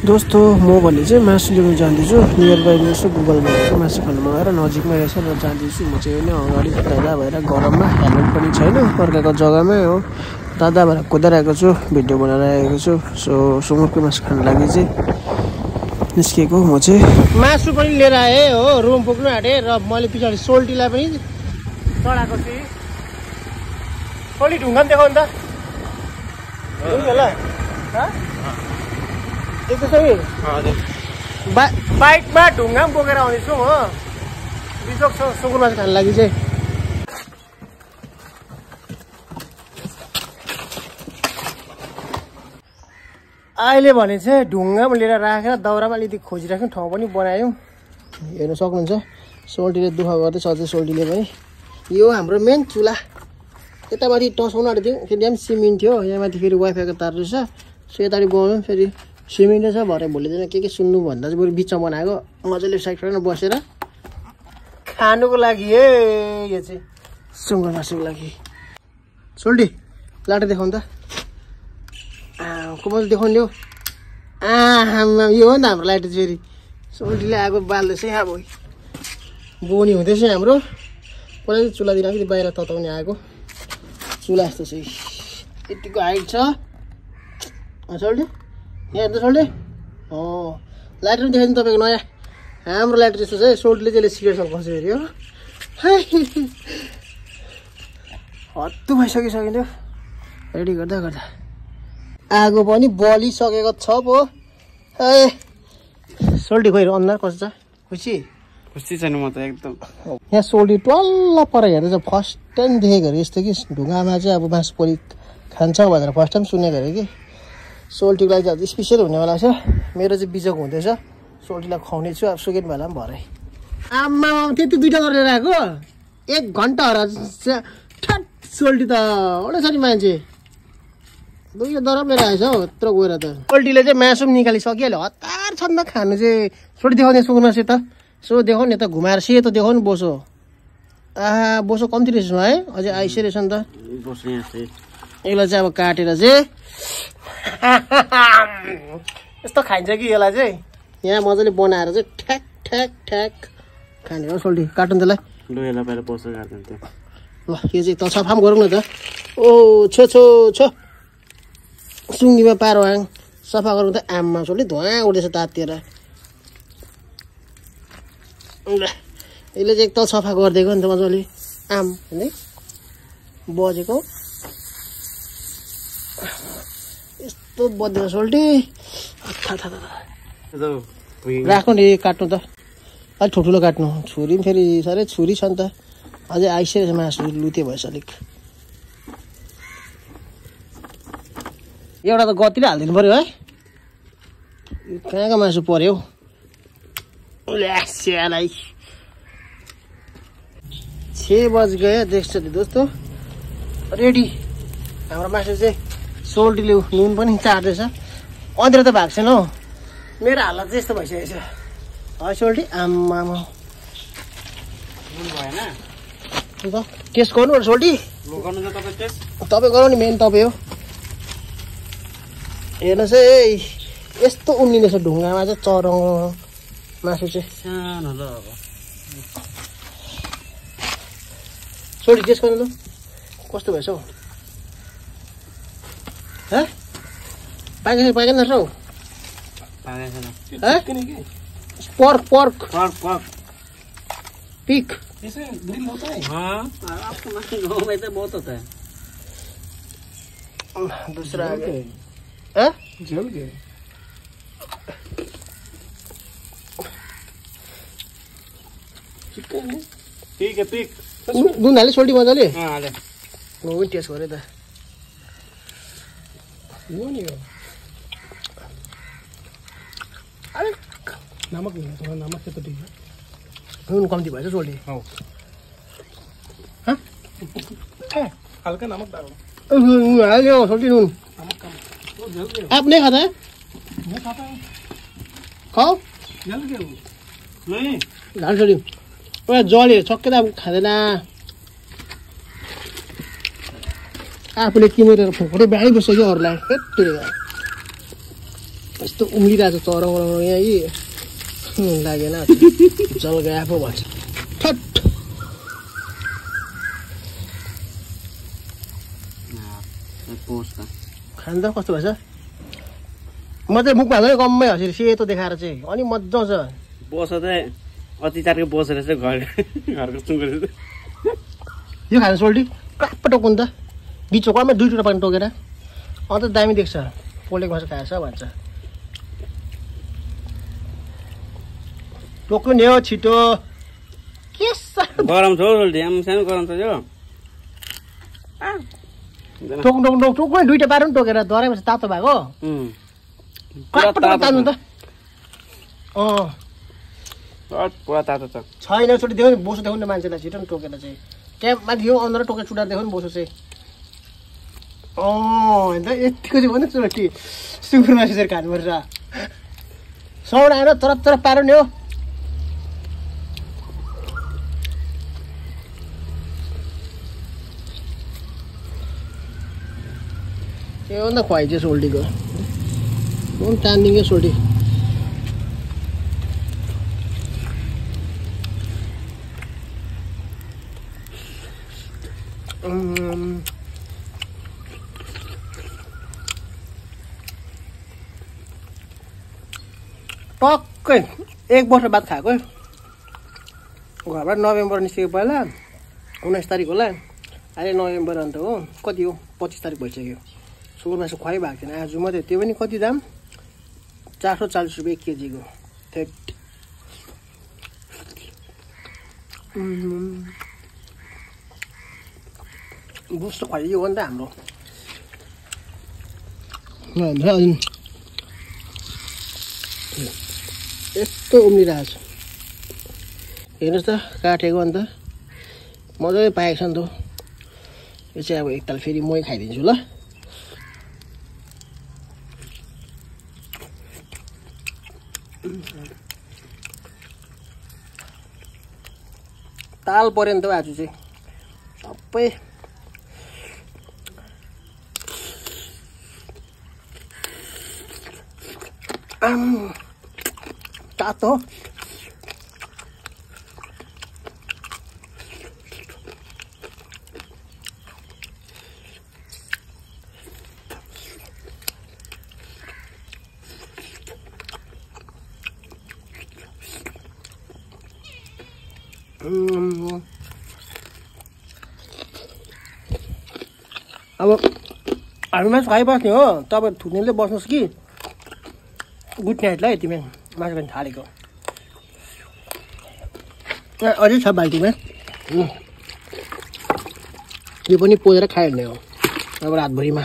दोस्तो म भने चाहिँ मासु लिन जाँदैछु नियर बाई यसो गुगलमा हेरेर मासु खानु मगाएर नजिकमै रहेछ र जाँदैछु म चाहिँ होइन अगाडि दादा भएर गरममा हेलमेट पनि छैन अर्काको जग्गामै हो दादा भएर कुदाइरहेको छु भिडियो बनाएर आएको छु सो सुँगुरको मासु खानु लागि चाहिँ निस्किएको म चाहिँ मासु पनि लिएर आएँ हो रुम पुग्नु आँटेँ र मैले पछाडि सोल्टीलाई पनि चढाएको छु सोल्टी ढुङ्गा पनि देखाउ नि त ल बाइकमा ढुङ्गा पनि बोकेर आउँदैछु हो बिचोक सुँगुर मासु खानु लागि चाहिँ अहिले भने चाहिँ ढुङ्गा पनि लिएर राखेर दाउरामा अलिकति खोजिराख्नु ठाउँ पनि बनायौँ हेर्नु सक्नुहुन्छ सोल्टीले दुःख गर्दै सधैँ सोल्टीले पनि यो हाम्रो मेन चुल्हा यतामाथि टसाउनु आँटेको थियो फेरि यहाँ सिमेन्ट थियो यहाँ माथि फेरि वाइफाईको तार रहेछ सो यतापट्टि बनाउनु फेरि सिमेन्ट छ भरे भोलि दिन के सुन्नु भन्दा चाहिँ बरु बिचमा बनाएको मजाले साइड साइडमा बसेर खानुको लागि हे यो चाहिँ सुँगुर मासुको लागि सोल्टी लाटो देखाउनु त कमल देखाउने हो यो हो नि त हाम्रो लाइट फेरि सोल्टीले आगो बाल्दैछ अब बोनी हुँदैछ हाम्रो पहिला चुल्हा दिन अलिकति बाहिर तताउने आएको चुल्हा जस्तो चाहिँ यतिको हाइट छ सोल्टी यहाँ हेर्नु सोल्टी लाइटर पनि देखाइदिनु तपाईँको नयाँ हाम्रो लाइटर जस्तो चाहिँ सोल्टीले चाहिँ सिगरेटसँग खस्यो अरे हो हत्तु भइसकिसक्यो रेडी गर्दा गर्दा आगो पनि बलिसकेको छ पो ए सोल्टी खोइ अनुहार कस्तो छ खुसी खुसी छैन म त एकदम यहाँ सोल्टी टल्ल पर हेर्दा चाहिँ फर्स्ट टाइम देखेको अरे यस्तो कि ढुङ्गामा चाहिँ अब मासु पोली खान्छ भनेर फर्स्ट टाइम सुनेको अरे कि सोल्टीको लागि चाहिँ स्पेसल हुनेवाला छ मेरो चाहिँ बिजोक हुँदैछ सोल्टीलाई खुवाउने छु अब सुकेन बेला पनि भरे आम्मा त्यति दुइटा गरेर आएको 1 घन्टा ठ्याट सोल्टी त एउटा छ नि मान्छे दुईवटा दरब लिएर आएछ हौ यत्रो गएर त सोल्टीले चाहिँ मासु पनि निकालिसकिहाल्यो हतार छ नि त खानु चाहिँ सोल्टी देखाउने सुँगुरमासु त सो देखाउनु नि त घुमाएर सेतो देखाउनु बोसो बोसो कम्ती रहेछ है अझै आइसै रहेछ नि त यसलाई चाहिँ अब काटेर चाहिँ यस्तो खाइन्छ कि यसलाई चाहिँ यहाँ मजाले बनाएर चाहिँ ठ्याक ठ्याक ठ्याक खाने हो सोल्टी काट्नु त्यसलाई ल यसलाई बाहिर बसेर काट्नु ल यो चाहिँ त सफा पनि गरौँ न त ओ छो छो छो सुङ्गीमा पारो आङ सफा गरौँ त आममा सोल्टी धुवा उठेछ तातिएर यसले चाहिँ एकताल सफा गरिदिएको नि त मजाले आम है बजेको यस्तो बज्दैन सोल्टी राख्नु नि काट्नु त अलिक ठुल्ठुलो काट्नु छुरी पनि फेरि साह्रै छुरी छ नि त अझै आइसकेको छ मासु लुते भएछ अलिक एउटा त गतिले हालिदिनु पऱ्यो है कहाँको मासु पर्यो ल्यास्यालाई 6 बज गयो देख्छ नि दोस्तो रेडी हाम्रो मासु चाहिँ सोल्टीले नुन पनि चाट्दैछ अँध्रो त भएको छैन हौ मेरो हालत चाहिँ यस्तो भइसकेको छ है सोल्टी आम्मामा भएन टेस्ट गर्नु पर्छ सोल्टी तपाईँ गरौँ नि मेन तपाईँ हो हेर्नुहोस् है यस्तो उम्लिँदैछ ढुङ्गामा चाहिँ चरङ मासु चाहिँ सानो ल अब सोल्टी टेस्ट गर्नु ल कस्तो भएछ हौ पाइकेन रहेछ हौ पर्क पर्क पिक दूसरा झोल के ठीक है पिक नुन हाले सोल्टी मजाले हाले म पनि टेस्ट गरेँ त नमक नमक चाहिँ ठिक नुन कम्ती भएछ सोल्टी हल्का नमक डालो हाल्यो सोल्टी नुन आप नहीं खाता है खाओ नहीं घाल छोड्यो पुरा जल्यो छक्कै त अब खाँदैन आफूले किनेर फोक्रे ब्याइ बस्यो अरूलाई यस्तो उम्लिरहेको छ चराउ यहाँ यी लागेन जल गए पो भन्छ ठट खान्छ कस्तो भएछ म चाहिँ मुखमा हाल्दै कम्मै हँसेर सेतो देखाएर चाहिँ अनि मजा आउँछ बोस चाहिँ अति चारको बोसेर चाहिँ घरको सुँगुर यो खानु सोल्टी काप्प टोक्नु त बिचोकोमा 2 टुक्रा पानी टोकेर अन्त दामी देख्छ पोलेको मासु खाएछ भन्छ टोक्नु नि हो छिटो के गरम छ सोल्टी सानो गरम छ यो टोक्नु 2टा पारो नि टोकेर दराइमा तातो भएको काप्प तान्नु त पुरा तातो छ छैन छोटी देऊ नि बोसो देऊ नि मान्छेलाई छिटो नि टोकेर चाहिँ त्यहाँ माथि यो अन्धर टोकेर चुटाएर देऊ नि बोसो चाहिँ अन्त यतिको चाहिँ भन्नु चोटी सुँगुर मासु चाहिँ खानुपर्छ सौड आएर तरप तरप पारो नि हो त्यो भन्दा खुवाइ चाहिँ सोल्टीको टानिदिन्छ सोल्टी टक्कै 1 वर्ष बाद खाएको घरबाट नोभेम्बर निस्केको पहिला 19 तारिक होला अहिले नोभेम्बर अन्त हो कति हो 25 तारिक भइसक्यो सुँगुर मासु खुवाइ भएको थिएन आज मात्रै त्यो पनि कति दाम 440 रुपियाँ 1 केजीको थेट बुझ्छ खुवाइयो हो नि त हाम्रो यस्तो उम्लिरहेको छ हेर्नुहोस् त काटेको अन्त मजाले पाएको छ नि त यो चाहिँ अब एकताल फेरि मै खाइदिन्छु ल ताल पर्यो नि त आज चाहिँ सबै तातो अब हामी मासु खाइबस्ने हो तपाईँ थुक्नेले बस्नुहोस् कि गुड नाइट ल यति बिहान मासु खान थालेको अझै छ बाल्टीमा यो पनि पोलेर खाइहाल्ने हो अब रातभरिमा